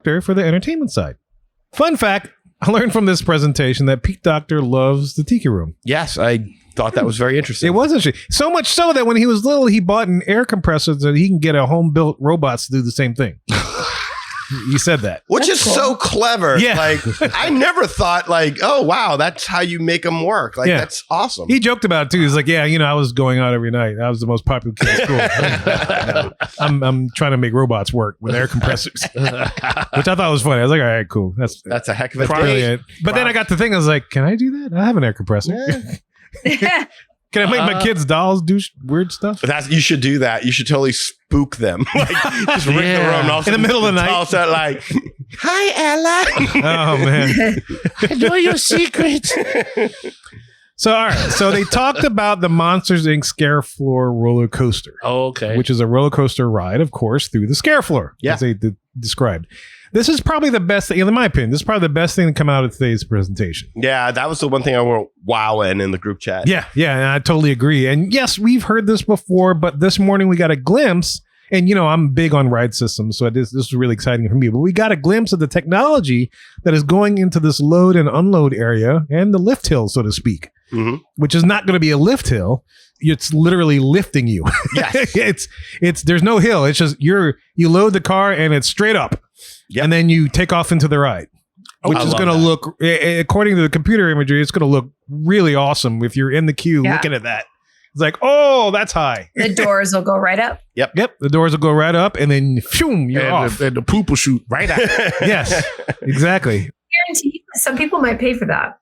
for the entertainment side. Fun fact, I learned from this presentation that Pete Docter loves the Tiki Room. Yes, I thought that was very interesting. It was actually so much so that when he was little, he bought an air compressor so that he can get a home-built robots to do the same thing. He said that. Which is so clever. Yeah. Like, I never thought like, oh, wow, that's how you make them work. Like, that's awesome. He joked about it too. He's like, yeah, I was going out every night. I was the most popular kid at school. I'm trying to make robots work with air compressors, which I thought was funny. I was like, all right, cool. That's a heck of a brilliant. But then I got to think, I was like, can I do that? I have an air compressor. Yeah. Can I make my kids' dolls do weird stuff? You should do that. You should totally spook them. Like, just ring the room all in the middle of the night. Also like, hi, Ella. Oh, man. I know your secrets. So, all right. So they talked about the Monsters, Inc. Scare Floor roller coaster. Oh, okay. Which is a roller coaster ride, of course, through the Scare Floor. Yeah. As they described. This is probably the best thing, in my opinion, this is probably the best thing to come out of today's presentation. Yeah, that was the one thing I wrote wow in the group chat. Yeah, and I totally agree. And yes, we've heard this before, but this morning we got a glimpse. And, I'm big on ride systems, so this is really exciting for me. But we got a glimpse of the technology that is going into this load and unload area and the lift hill, so to speak, which is not going to be a lift hill. It's literally lifting you. Yes. it's there's no hill. It's just you load the car and it's straight up. Yep. And then you take off into the ride, which is going to look, according to the computer imagery, it's going to look really awesome if you're in the queue looking at that. It's like, oh, that's high. The doors will go right up. Yep. The doors will go right up, and then you're off. And the poop will shoot right out. Yes, exactly. Guaranteed. Some people might pay for that.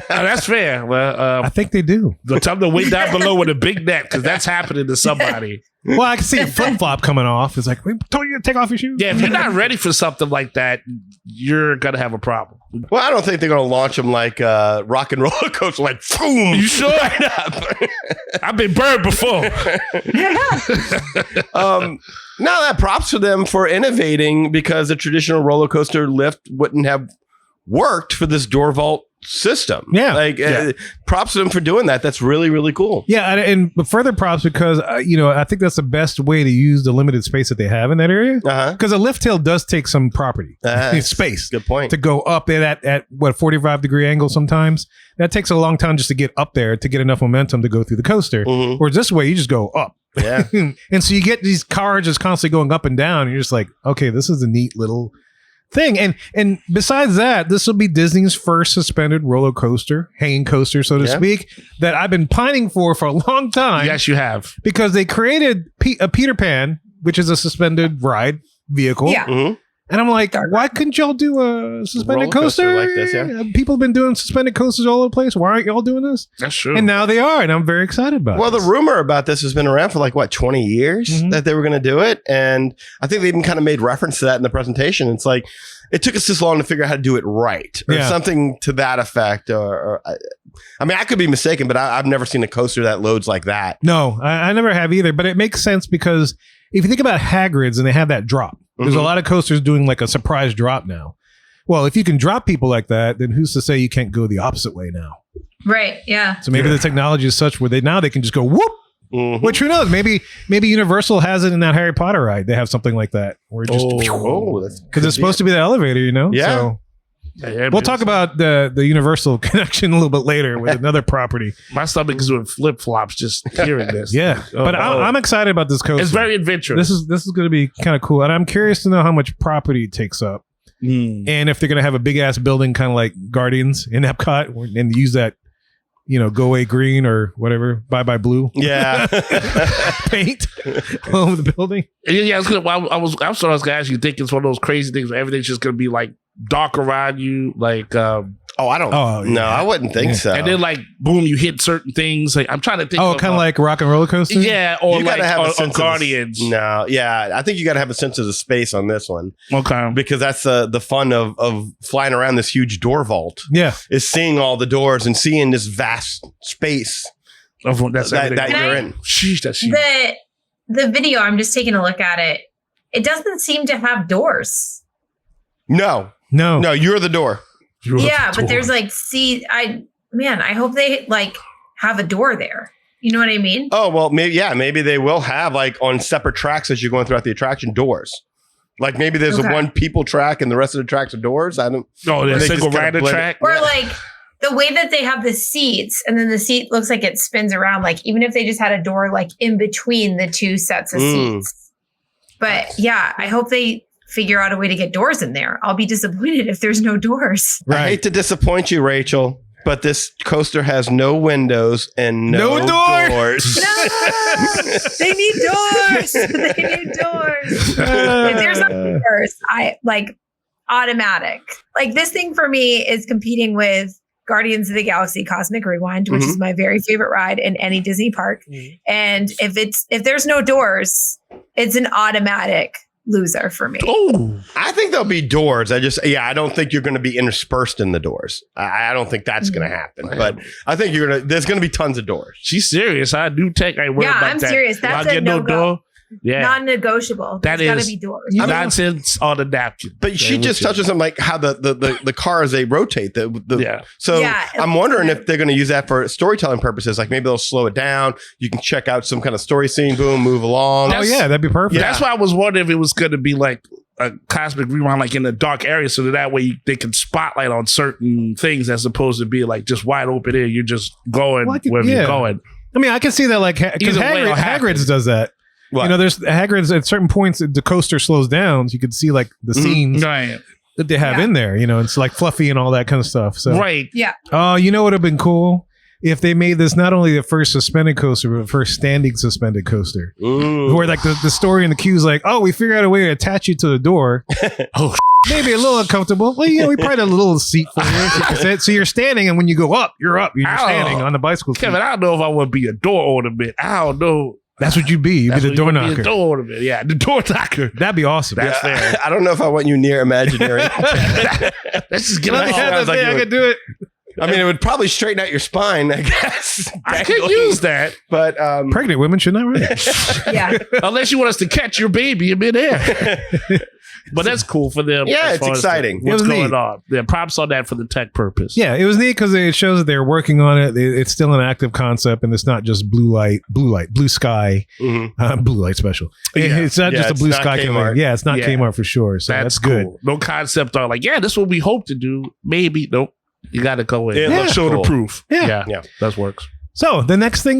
That's fair. Well, I think they do. Tell them to wait down below with a big net, because that's happening to somebody. Well, I can see a flip flop coming off. It's like, we told you to take off your shoes. Yeah, if you're not ready for something like that, you're gonna have a problem. Well, I don't think they're gonna launch them like rock and roller coaster, like boom. You sure? Right up. I've been burned before. Now that props to them for innovating, because a traditional roller coaster lift wouldn't have worked for this door vault system. Yeah. Props to them for doing that. That's really, really cool. Yeah. And further props because, I think that's the best way to use the limited space that they have in that area. Because a lift hill does take some property, space. Good point. To go up at what, 45-degree angle sometimes. That takes a long time just to get up there to get enough momentum to go through the coaster. Whereas this way, you just go up. Yeah. And so you get these cars just constantly going up and down. And you're just like, okay, this is a neat little thing. And besides that, this will be Disney's first suspended roller coaster, hanging coaster, so to speak, that I've been pining for a long time. Yes, you have. Because they created a Peter Pan, which is a suspended ride vehicle. Yeah. And I'm like, why couldn't y'all do a suspended coaster like this? Yeah. People have been doing suspended coasters all over the place. Why aren't y'all doing this? That's true. And now they are, and I'm very excited about it. Well, the rumor about this has been around for 20 years that they were going to do it. And I think they even kind of made reference to that in the presentation. It's like, it took us this long to figure out how to do it right, or something to that effect. I mean, I could be mistaken, but I've never seen a coaster that loads like that. No, I never have either. But it makes sense because if you think about Hagrid's and they have that drop, there's a lot of coasters doing like a surprise drop now. Well, if you can drop people like that, then who's to say you can't go the opposite way now? Right. Yeah. So maybe the technology is such where they can just go whoop. Which, who knows? Maybe Universal has it in that Harry Potter ride. They have something like that where just because it's supposed to be the elevator, Yeah. So we'll talk about the Universal connection a little bit later with another property. My stomach is doing flip flops just hearing this. Yeah, but I'm excited about this coaster. It's very adventurous. This is going to be kind of cool, and I'm curious to know how much property it takes up, and if they're going to have a big ass building, kind of like Guardians in Epcot, and use that. Go away green or whatever, bye bye blue. Yeah, paint over the building. Yeah, I was going to ask you. Think it's one of those crazy things where everything's just going to be like dark around you, like. I don't. No, I wouldn't think so. And then boom, you hit certain things. Like I'm trying to think. Kind of like Rock and Roller Coaster. Yeah, or you like have or Guardians. I think you got to have a sense of the space on this one. Okay, because that's the fun of flying around this huge door vault. Yeah, is seeing all the doors and seeing this vast space that you're in. Sheesh, that's huge. The video. I'm just taking a look at it. It doesn't seem to have doors. No, you're the door. But there's I hope they have a door there. You know what I mean? Oh, well, maybe they will have on separate tracks as you're going throughout the attraction doors. Like maybe there's a one people track and the rest of the tracks are doors. I don't. Oh, there's a they single just kinda rider blend track. Or like the way that they have the seats and then the seat looks like it spins around. Like even if they just had a door like in between the two sets of seats. But yeah, I hope they figure out a way to get doors in there. I'll be disappointed if there's no doors. I hate to disappoint you, Rachel, but this coaster has no windows and no doors. No, they need doors. They need doors. If there's no doors, I like automatic. Like this thing for me is competing with Guardians of the Galaxy Cosmic Rewind, which is my very favorite ride in any Disney park. And if there's no doors, it's an automatic loser for me. Oh, I think there'll be doors. I don't think you're going to be interspersed in the doors. I don't think that's going to happen. But I think there's going to be tons of doors. she's serious. I do take. I worry about I'm that. serious. That's I'll a get no no-go. door. Yeah, Non-negotiable. That There's got is- to be doors. nonsense on the napkin. But she just touches on like how the cars, they rotate. So Yeah. I'm wondering if they're going to use that for storytelling purposes. Like maybe they'll slow it down. You can check out some kind of story scene, boom, move along. Oh yeah, that'd be perfect. That's why I was wondering if it was going to be like a cosmic rewind, like in a dark area, so that way they can spotlight on certain things as opposed to be like just wide open air. You're just going wherever you're going. I mean, I can see that like because Either way, it'll Hagrid's happen. does that. What? You know, there's Hagrid's at certain points the coaster slows down, so you can see like the scenes Right. that they have in there. You know, it's like fluffy and all that kind of stuff. So Right. Yeah. Oh, you know what would have been cool if they made this not only the first suspended coaster, but the first standing suspended coaster, where like the story in the queue is like, oh, we figured out a way to attach you to the door. Oh, maybe a little uncomfortable. Well, you know, we probably had a little seat for you, so you can sit. So you're standing, and when you go up, you're up. You're Ow. standing on the bicycle seat. Kevin, I don't know if I would be a door ornament. I don't know. That's what you'd be. You'd be the door knocker. The door ornament. Yeah, the door knocker. That'd be awesome. That's there. I don't know if I want you near imaginary. Let's just get Let me it have all. that thing. I could do it. I mean, it would probably straighten out your spine, I guess. I could use that. But Pregnant women should not ride. Yeah. Unless you want us to catch your baby in midair. But that's cool for them. Yeah, as it's far as exciting. What's It was going neat. on? Yeah, props on that for the tech purpose. Yeah, it was neat because it shows that they're working on it. It's still an active concept, and it's not just blue sky, blue light special. It's not just a blue not sky Kmart. coming. Yeah, it's not Yeah. Kmart for sure. So that's good. cool. No concept art like, yeah, this is what we hope to do. Maybe. Nope. You got to go in. It looks show cool. the proof. Yeah. Yeah. That works. So the next thing